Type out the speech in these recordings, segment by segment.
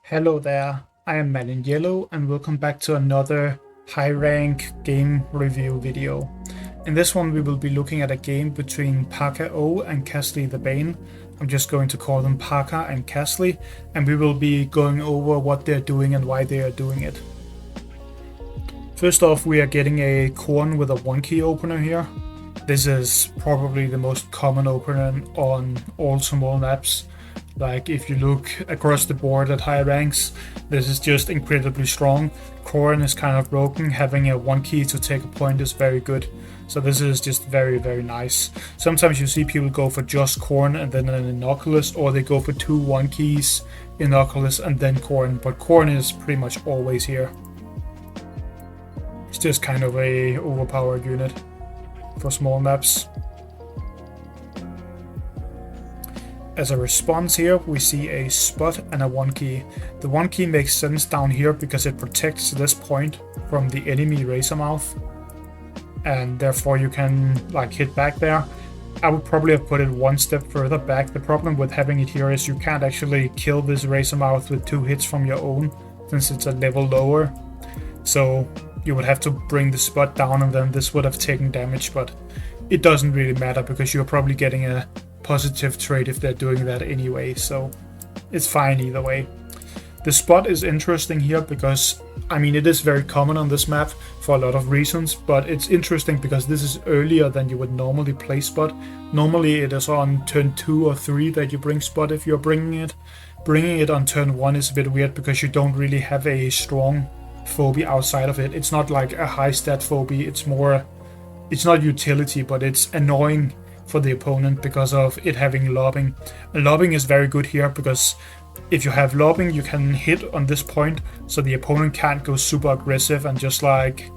Hello there, I am Man in Yellow and welcome back to another high rank game review video. In this one we will be looking at a game between PakaO and KasliTheBane. I'm just going to call them Paka and Kasli, and we will be going over what they're doing and why they are doing it. First off, we are getting a Korn with a 1-key opener here. This is probably the most common opener on all small maps. Like, if you look across the board at high ranks, this is just incredibly strong. Korn is kind of broken. Having a 1-key to take a point is very good. So this is just very, very nice. Sometimes you see people go for just Korn and then an Innoculus, or they go for two 1-keys, Innoculus and then Korn. But Korn is pretty much always here. It's just kind of a overpowered unit for small maps. As a response here, we see a spot and a 1-key. The 1-key makes sense down here because it protects this point from the enemy Razormouth, and therefore you can like hit back there. I would probably have put it one step further back. The problem with having it here is you can't actually kill this Razormouth with 2 hits from your own, since it's a level lower. So you would have to bring the spot down and then this would have taken damage, but it doesn't really matter because you're probably getting a positive trade if they're doing that anyway, so it's fine either way. The spot is interesting here because, I mean, it is very common on this map for a lot of reasons, but it's interesting because this is earlier than you would normally play spot. Normally it is on turn 2 or 3 that you bring spot if you're bringing it. Bringing it on turn 1 is a bit weird because you don't really have a strong phobie outside of it. It's not like a high stat phobie, it's not utility, but it's annoying for the opponent because of it having lobbing. And lobbing is very good here because if you have lobbing you can hit on this point, so the opponent can't go super aggressive and just like,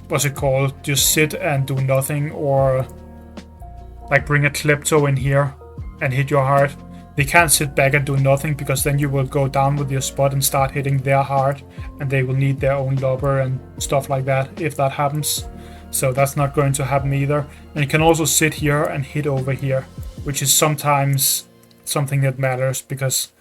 what's it called, just sit and do nothing, or like bring a Klepto in here and hit your heart. They can't sit back and do nothing because then you will go down with your spot and start hitting their heart, and they will need their own lobber and stuff like that if that happens. So that's not going to happen either. And you can also sit here and hit over here, which is sometimes something that matters because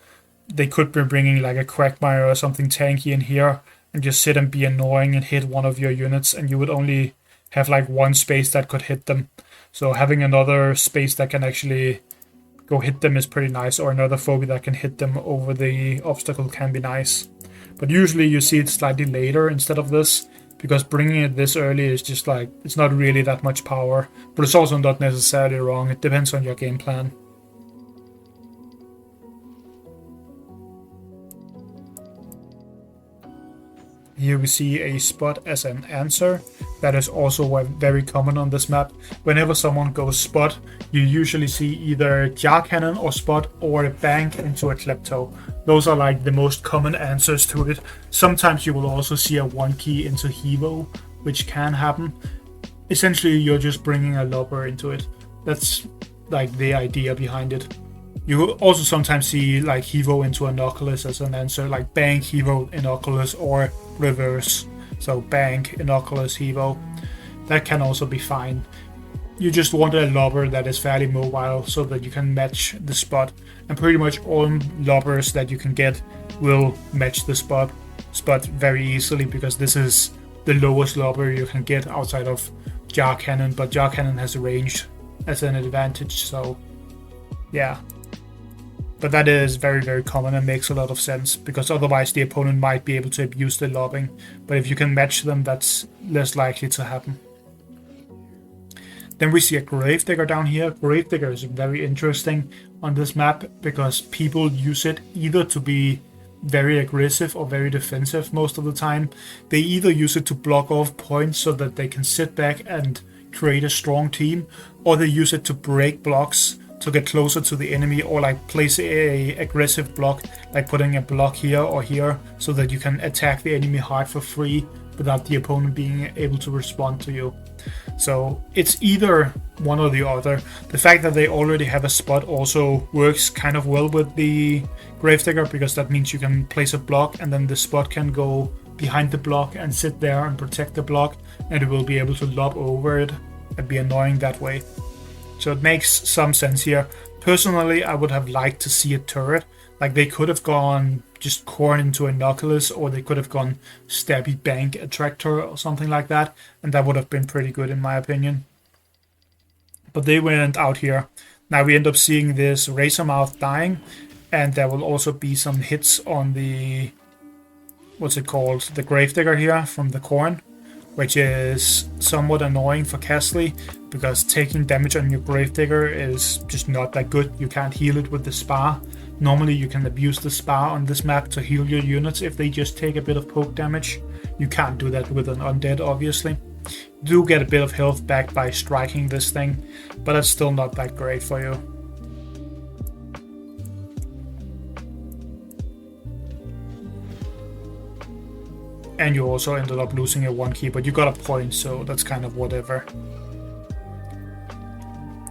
they could be bringing like a Quagmire or something tanky in here and just sit and be annoying and hit one of your units, and you would only have like one space that could hit them. So having another space that can actually go hit them is pretty nice, or another phobie that can hit them over the obstacle can be nice. But usually you see it slightly later instead of this, because bringing it this early is just like, it's not really that much power, but it's also not necessarily wrong. It depends on your game plan. Here we see a spot as an answer. That is also very common on this map. Whenever someone goes spot, you usually see either jar cannon or spot, or a bank into a Klepto. Those are like the most common answers to it. Sometimes you will also see a 1-key into Hevo, which can happen. Essentially you're just bringing a lobber into it. That's like the idea behind it. You will also sometimes see like Hevo into Innoculus as an answer, like bank, Hevo, Innoculus, or reverse. So bank, Innoculus, Hevo. That can also be fine. You just want a lobber that is fairly mobile so that you can match the spot. And pretty much all lobbers that you can get will match the spot very easily, because this is the lowest lobber you can get outside of jar cannon, but jar cannon has range as an advantage, so yeah. But that is very, very common and makes a lot of sense, because otherwise the opponent might be able to abuse the lobbing. But if you can match them, that's less likely to happen. Then we see a Gravedigger down here. Gravedigger is very interesting on this map because people use it either to be very aggressive or very defensive most of the time. They either use it to block off points so that they can sit back and create a strong team, or they use it to break blocks to get closer to the enemy, or like place a aggressive block, like putting a block here or here, so that you can attack the enemy hard for free without the opponent being able to respond to you. So it's either one or the other. The fact that they already have a spot also works kind of well with the Gravedigger, because that means you can place a block and then the spot can go behind the block and sit there and protect the block, and it will be able to lob over it and be annoying that way. So it makes some sense here. Personally, I would have liked to see a turret. Like, they could have gone just Corn into Inoculus, or they could have gone Stabby Bank Attractor or something like that, and that would have been pretty good in my opinion. But they went out here. Now we end up seeing this Razormouth dying, and there will also be some hits on the, what's it called, the Gravedigger here from the Corn, which is somewhat annoying for Kasli, because taking damage on your Gravedigger is just not that good. You can't heal it with the Spar. Normally you can abuse the Spar on this map to heal your units if they just take a bit of poke damage. You can't do that with an Undead, obviously. You do get a bit of health back by striking this thing, but it's still not that great for you. And you also ended up losing a 1-key, but you got a point, so that's kind of whatever.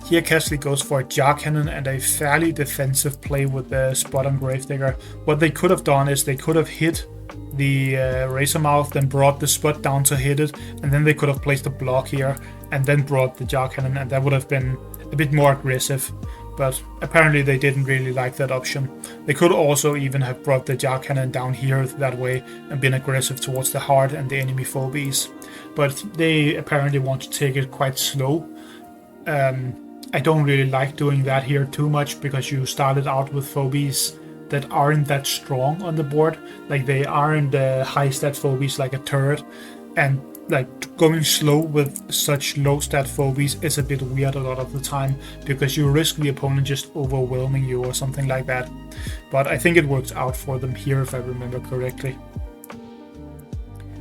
Here Kasli goes for a Jar Cannon and a fairly defensive play with the Spot on Gravedigger. What they could have done is they could have hit the Razormouth, then brought the Spot down to hit it, and then they could have placed a block here, and then brought the Jar Cannon, and that would have been a bit more aggressive. But apparently they didn't really like that option. They could also even have brought the Jar Cannon down here that way and been aggressive towards the heart and the enemy phobies. But they apparently want to take it quite slow. I don't really like doing that here too much, because you started out with phobies that aren't that strong on the board. Like, they aren't high stat phobies like a turret, and like going slow with such low stat phobies is a bit weird a lot of the time, because you risk the opponent just overwhelming you or something like that. But I think it works out for them here, if I remember correctly.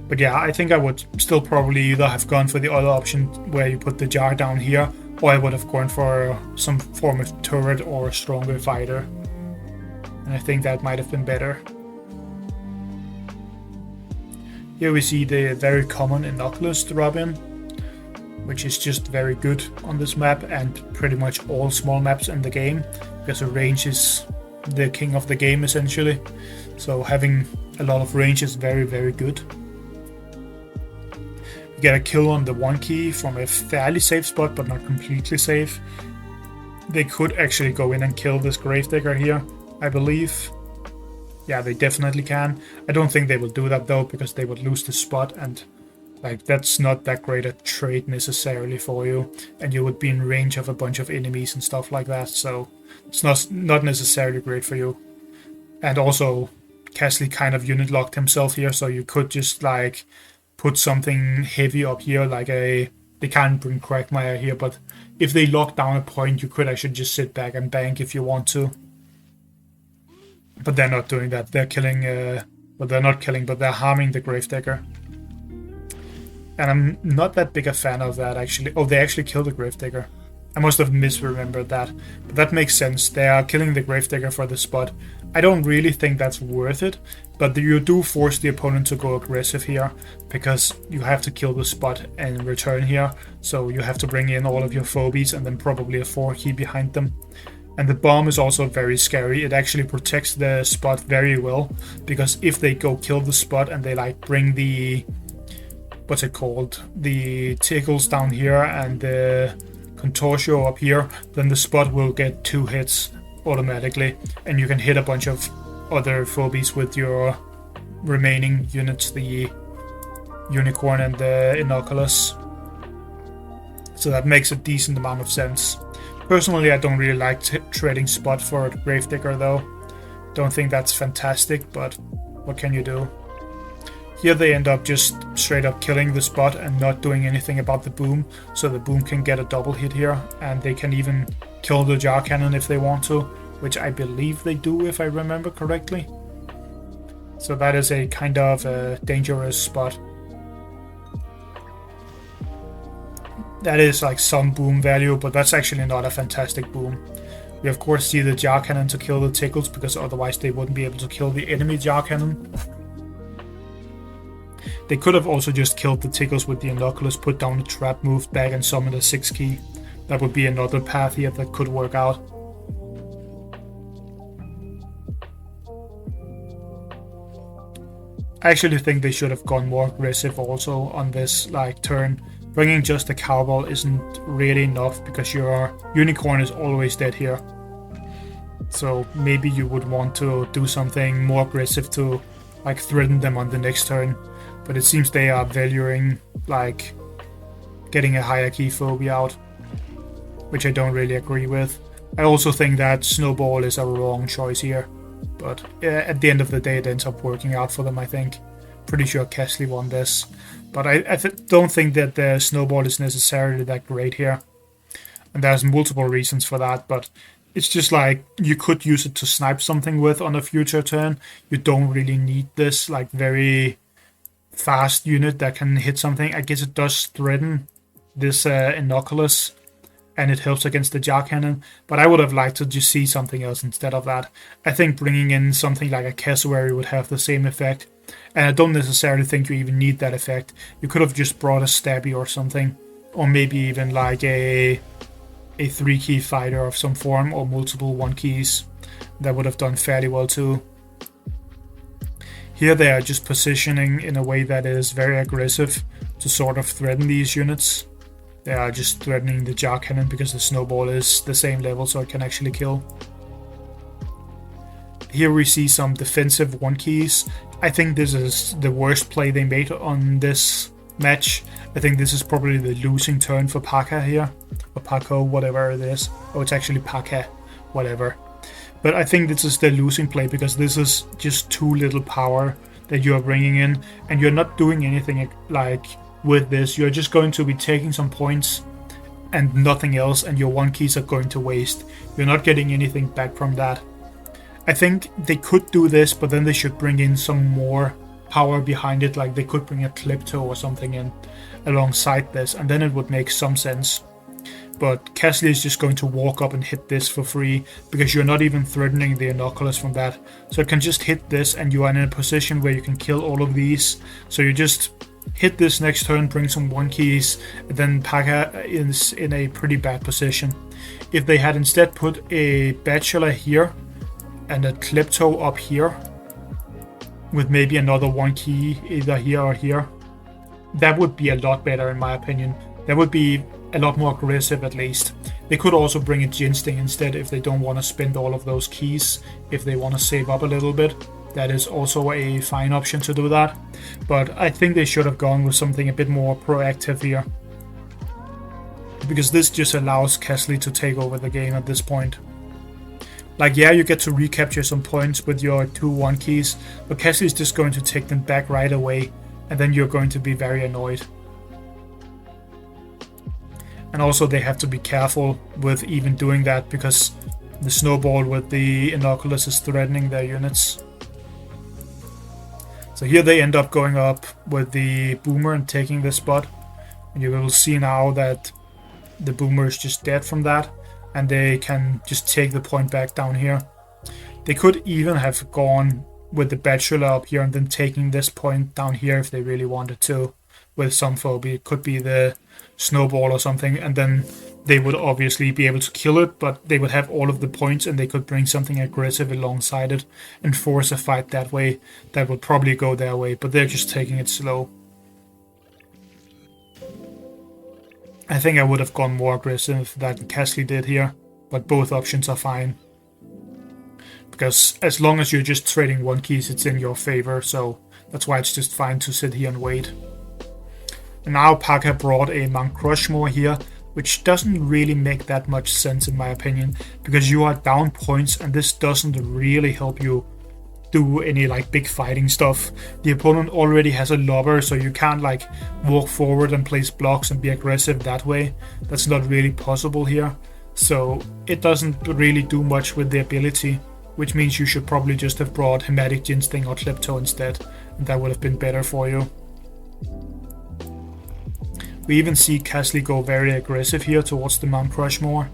But yeah, I think I would still probably either have gone for the other option where you put the jar down here, or I would have gone for some form of turret or stronger fighter. And I think that might have been better. Here we see the very common Inoculus drop in, which is just very good on this map and pretty much all small maps in the game, because the range is the king of the game essentially. So having a lot of range is very, very good. We get a kill on the 1-key from a fairly safe spot, but not completely safe. They could actually go in and kill this Gravedigger here, I believe. Yeah, they definitely can. I don't think they will do that though, because they would lose the spot, and like that's not that great a trade necessarily for you, and you would be in range of a bunch of enemies and stuff like that, so it's not necessarily great for you. And also Kasli kind of unit locked himself here, so you could just like put something heavy up here, like they can't bring Quagmire here, but if they lock down a point, you could actually just sit back and bank if you want to. But they're not doing that. They're killing, well, they're not killing, but they're harming the Gravedigger. And I'm not that big a fan of that, actually. Oh, they actually killed the Gravedigger. I must have misremembered that. But that makes sense. They are killing the Gravedigger for the spot. I don't really think that's worth it, but you do force the opponent to go aggressive here, because you have to kill the spot in return here. So you have to bring in all of your phobies and then probably a 4-key behind them. And the bomb is also very scary. It actually protects the spot very well, because if they go kill the spot and they like bring the, what's it called, the tickles down here and the contortio up here, then the spot will get 2 hits automatically, and you can hit a bunch of other phobies with your remaining units, the unicorn and the inoculus. So that makes a decent amount of sense. Personally, I don't really like trading spot for a Gravedigger though. Don't think that's fantastic, but what can you do? Here they end up just straight up killing the spot and not doing anything about the boom, so the boom can get a double hit here, and they can even kill the jar cannon if they want to, which I believe they do if I remember correctly. So that is a kind of a dangerous spot. That is like some boom value, but that's actually not a fantastic boom. We of course see the jar cannon to kill the tickles, because otherwise they wouldn't be able to kill the enemy jar cannon. They could have also just killed the tickles with the inoculus, put down the trap, moved back and summoned a 6-key. That would be another path here that could work out. I actually think they should have gone more aggressive also on this like turn. Bringing just a cowbell isn't really enough, because your unicorn is always dead here. So maybe you would want to do something more aggressive to like threaten them on the next turn. But it seems they are valuing like getting a higher key phobia out, which I don't really agree with. I also think that Snowball is a wrong choice here, but at the end of the day it ends up working out for them, I think. Pretty sure Kasli won this, but I don't think that the Snowball is necessarily that great here. And there's multiple reasons for that, but it's just like you could use it to snipe something with on a future turn. You don't really need this like very fast unit that can hit something. I guess it does threaten this Inoculus, and it helps against the jar cannon, but I would have liked to just see something else instead of that. I think bringing in something like a cassowary would have the same effect, and I don't necessarily think you even need that effect. You could have just brought a stabby or something, or maybe even like a 3-key fighter of some form, or multiple 1-keys. That would have done fairly well too. Here they are just positioning in a way that is very aggressive to sort of threaten these units. They are just threatening the jar cannon because the Snowball is the same level, so it can actually kill. Here we see some defensive 1-keys. I think this is the worst play they made on this match. I think this is probably the losing turn for Paka here, or PakaO, whatever it is. Oh, it's actually Paka, whatever. But I think this is the losing play because this is just too little power that you are bringing in, and you're not doing anything like with this. You're just going to be taking some points and nothing else, and your 1-keys are going to waste. You're not getting anything back from that. I think they could do this, but then they should bring in some more power behind it, like they could bring a KasliTheBane or something in alongside this, and then it would make some sense. But Kasli is just going to walk up and hit this for free, because you're not even threatening the Inoculus from that. So it can just hit this, and you are in a position where you can kill all of these. So you just hit this next turn, bring some 1-keys, and then Paka is in a pretty bad position. If they had instead put a Bachelor here, and a KasliTheBane up here, with maybe another 1-key either here or here, that would be a lot better in my opinion. That would be a lot more aggressive at least. They could also bring a Ginsting instead if they don't want to spend all of those keys, if they want to save up a little bit. That is also a fine option to do that. But I think they should have gone with something a bit more proactive here, because this just allows Kasli to take over the game at this point. Like, yeah, you get to recapture some points with your 2 1-keys, but Kasli is just going to take them back right away, and then you're going to be very annoyed. And also they have to be careful with even doing that, because the Snowball with the Inoculus is threatening their units. So here they end up going up with the Boomer and taking this spot. And you will see now that the Boomer is just dead from that, and they can just take the point back down here. They could even have gone with the Bachelor up here and then taking this point down here if they really wanted to, with some phobia. It could be the Snowball or something, and then they would obviously be able to kill it, but they would have all of the points, and they could bring something aggressive alongside it and force a fight that way. That would probably go their way, but they're just taking it slow. I think I would have gone more aggressive than Kasli did here, but both options are fine. Because as long as you're just trading 1-keys, it's in your favor, so that's why it's just fine to sit here and wait. And now Paka brought a Mount Rushmore here, which doesn't really make that much sense in my opinion, because you are down points and this doesn't really help you do any like big fighting stuff. The opponent already has a lobber, so you can't like walk forward and place blocks and be aggressive that way. That's not really possible here. So it doesn't really do much with the ability, which means you should probably just have brought Hematic Ginsting or KasliTheBane instead, and that would have been better for you. We even see Kasli go very aggressive here towards the Mount Rushmore.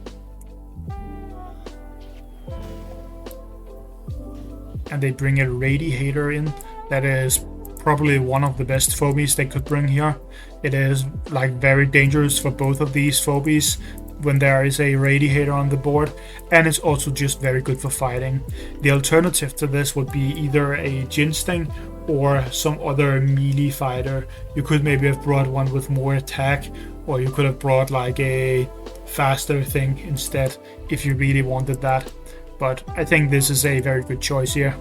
And they bring a Radiator in. That is probably one of the best phobies they could bring here. It is like very dangerous for both of these phobies when there is a Radiator on the board, and it's also just very good for fighting. The alternative to this would be either a Ginsting or some other melee fighter. You could maybe have brought one with more attack, or you could have brought like a faster thing instead if you really wanted that. but I think this is a very good choice here.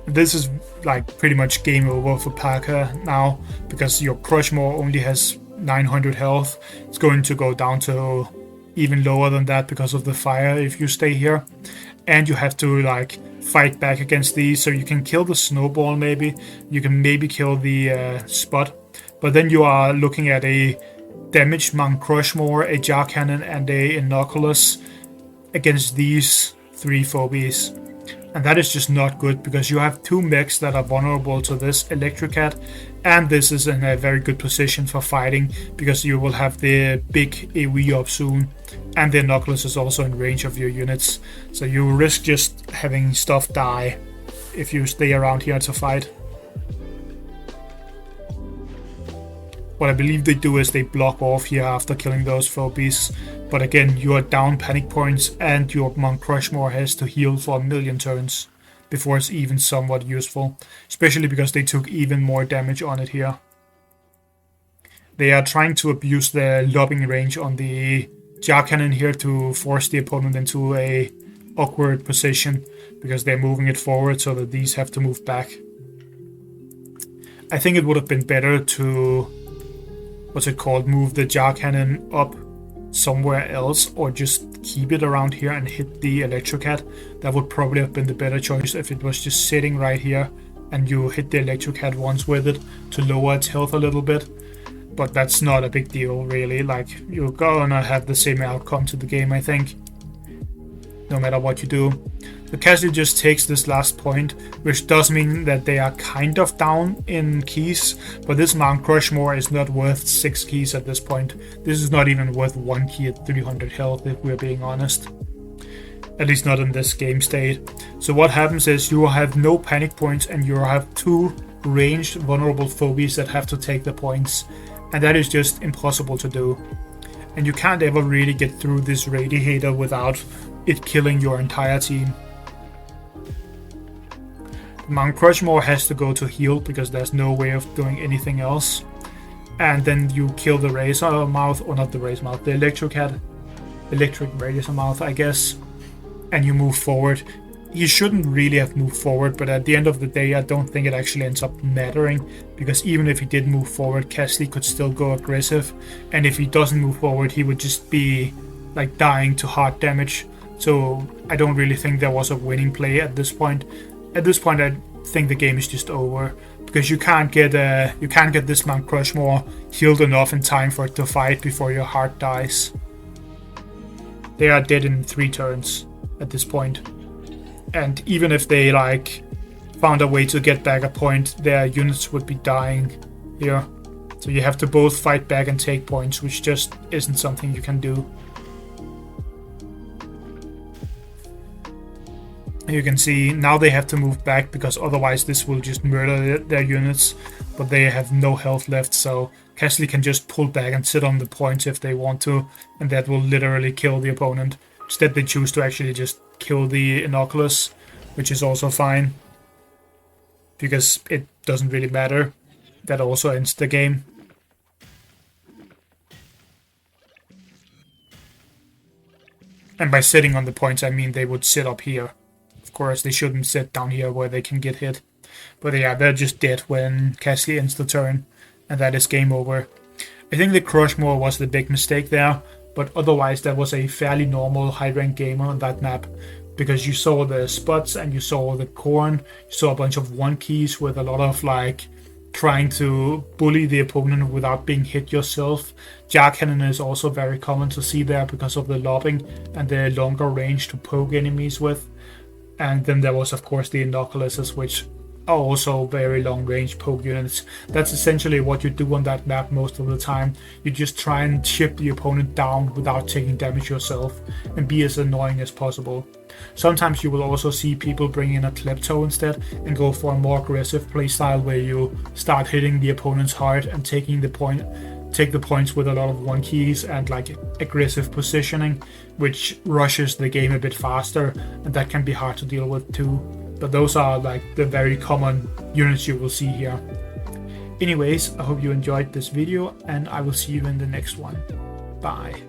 This is like pretty much game over for PakaO now, because your Crushmore only has 900 health. It's going to go down to even lower than that because of the fire if you stay here. And you have to like fight back against these, so you can kill the snowball maybe. You can maybe kill the spot. But then you are looking at a damaged Mount Crushmore, a Jar Cannon, and a Inoculus against these 3 phobies. And that is just not good, because you have 2 mechs that are vulnerable to this Electrocat, and this is in a very good position for fighting, because you will have the big AoE up soon, and the Inoculus is also in range of your units, so you risk just having stuff die if you stay around here to fight. What I believe they do is they block off here after killing those phobies. But again, you are down panic points, and your Mount Crushmore has to heal for 1,000,000 turns before it's even somewhat useful. Especially because they took even more damage on it here. They are trying to abuse the lobbing range on the Jar Cannon here to force the opponent into a awkward position, because they're moving it forward so that these have to move back. I think it would have been better to move the Jar Cannon up somewhere else, or just keep it around here and hit the Electrocat. That would probably have been the better choice if it was just sitting right here and you hit the Electrocat once with it to lower its health a little bit. But that's not a big deal really, like you're gonna have the same outcome to the game, I think, no matter what you do. The Kasli just takes this last point, which does mean that they are kind of down in keys, but this Mount Crushmore is not worth 6 keys at this point. This is not even worth 1 key at 300 health, if we're being honest. At least not in this game state. So what happens is you have no panic points, and you have 2 ranged vulnerable phobies that have to take the points, and that is just impossible to do. And you can't ever really get through this Radiator without it killing your entire team. Mount Crushmore has to go to heal, because there's no way of doing anything else. And then you kill the Razor Mouth, or not the Razor Mouth, the Electrocat, Electric Razor Mouth, I guess. And you move forward. You shouldn't really have moved forward, but at the end of the day, I don't think it actually ends up mattering, because even if he did move forward, Kasli could still go aggressive. And if he doesn't move forward, he would just be like dying to hard damage. So I don't really think there was a winning play at this point. At this point, I think the game is just over, because you can't get this Mount Crushmore healed enough in time for it to fight before your heart dies. They are dead in 3 turns at this point, and even if they like found a way to get back a point, their units would be dying here. So you have to both fight back and take points, which just isn't something you can do. You can see now they have to move back, because otherwise this will just murder their units, but they have no health left, so Kasli can just pull back and sit on the points if they want to, and that will literally kill the opponent. Instead they choose to actually just kill the Inoculus, which is also fine, because it doesn't really matter. That also ends the game. And by sitting on the points, I mean they would sit up here. Of course, they shouldn't sit down here where they can get hit. But yeah, they're just dead when Kasli ends the turn, and that is game over. I think the Crushmore was the big mistake there, but otherwise that was a fairly normal high-rank game on that map, because you saw the spots and you saw the corn, you saw a bunch of 1 keys with a lot of like trying to bully the opponent without being hit yourself. Jar Cannon is also very common to see there because of the lobbing and the longer range to poke enemies with. And then there was of course the Inoculuses, which are also very long range poke units. That's essentially what you do on that map most of the time. You just try and chip the opponent down without taking damage yourself and be as annoying as possible. Sometimes you will also see people bring in a Klepto instead and go for a more aggressive playstyle where you start hitting the opponents hard and take the points with a lot of 1 keys and like aggressive positioning, which rushes the game a bit faster, and that can be hard to deal with too. But those are like the very common units you will see here. Anyways, I hope you enjoyed this video, and I will see you in the next one. Bye.